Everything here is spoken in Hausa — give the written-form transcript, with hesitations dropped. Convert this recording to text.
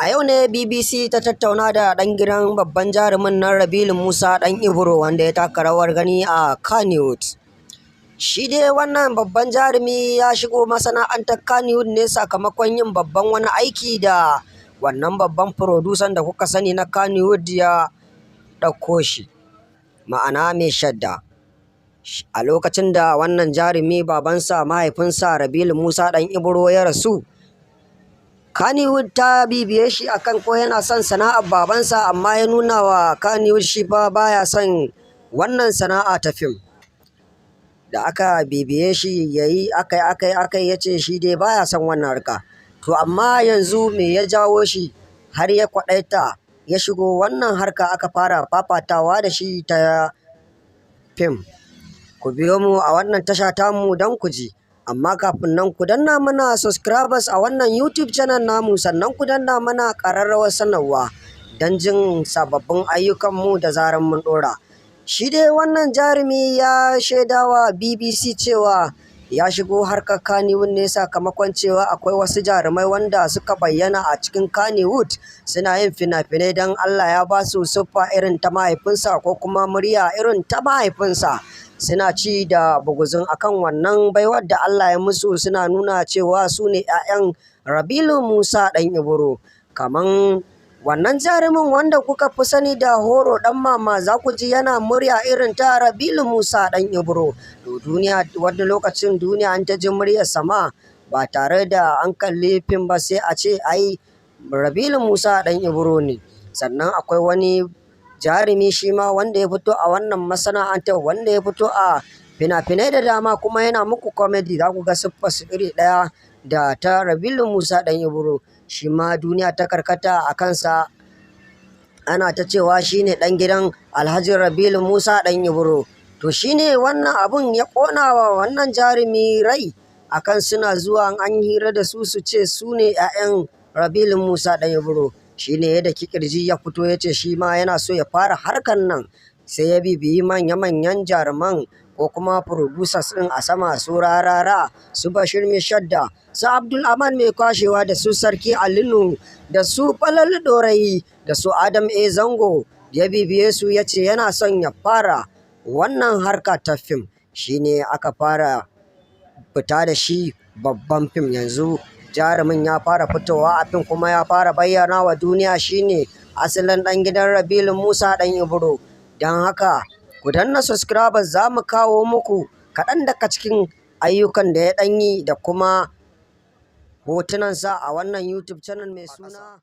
A yau ne BBC ta tattauna da ɗan gidan babban jarumin nan Rabilu Musa ɗan Ibro wanda ya taka rawar gani a Kannywood. Shi dai wannan babban jarumi ya shigo masana'antar Kannywood ne sakamakon yin babban wani aiki da wannan babban furodusan da kuka sani na Kannywood ya ɗauko shi, ma'ana mai shadda. A lokacin da wannan jarumi babansa mahaifinsa Rabilu Musa ɗan Ibro ya rasu, Kannywood ta bibiye shi akan ko yana son sana'ar babansa, amma ya nuna wa Kannywood shi fa baya son wannan sana'a ta fim. Da aka bibiye shi yayi akai ya ce shi dai baya son wannan harka. To amma yanzu me ya jawo shi har ya kwaɗaita ya shigo wannan harka, aka fara fafatawa da shi ta fim. Ku biyo mu a wannan tasha tamu don ku ji. Amma kafin nan ku danna mana subscribers a wannan YouTube channel namu, sannan ku danna mana ƙararrawar sanarwa don jin sababbin ayyukanmu da zarar mun ɗora. Shi dai wannan jarumi ya shaidawa BBC cewa ya shigo harkar Kannywood ne sakamakon cewa akwai wasu jarumai wanda suka bayyana a cikin Kannywood suna yin fina-finai don Allah ya ba su siffa irin ta mahaifinsa ko kuma murya irin ta mahaifinsa. Suna ci da buguzun akan wannan baiwar da Allah ya musu, suna nuna cewa su ne 'ya'yan Rabilu Musa ɗan Ibro. Kaman wannan jarumin wanda kuka fi sani da Horo ɗan mama, za ku ji yana murya irin ta Rabilu Musa ɗan Ibro. To duniya, wani lokacin duniya an ta ji muryar sama ba tare da an kalli fim ba, sai a ce ai Rabilu Musa ɗan Ibro ne. Sannan akwai wani jarumi shi ma wanda ya fito a wannan masana'antar, wanda ya fito a fina-finai da dama kuma yana muku comedy, za ku ga siffarsu iri ɗaya da ta Rabilu Musa ɗan Ibro. Shi ma duniya ta karkata a kansa, ana ta cewa shi ne ɗan gidan Alhaji Rabilu Musa ɗan Ibro. To shi ne wannan abun ya ƙona wa wannan jarumi rai, akan suna zuwa an hira da su ce su ne 'ya'yan Rabilu Musa ɗan Ibro. Shi ne yadda kirji ya fito ya ce shi ma yana so ya fara harkar nan, sai ya bibiyi manya-manyan jaruman ko kuma producers ɗin a sama, su Rarara, su Bashir mai shadda, su Abdul Aman mai kwashewa, da su Sarki Alinu, da su Falalu Dorayi, da su Adam A Zango. Ya bibiye su ya ce yana son ya fara wannan harka ta fim. Shi ne aka fara fita da shi babban fim. Yanzu jarumin ya fara fitowa a fim kuma ya fara bayyana wa duniya shine asalin ɗan gidan Rabilu Musa ɗan Ibro. Don haka ku danna subscribers, za mu kawo muku kaɗan daga cikin ayyukan da ya ɗanyi da kuma hotunansa a wannan YouTube channel mai suna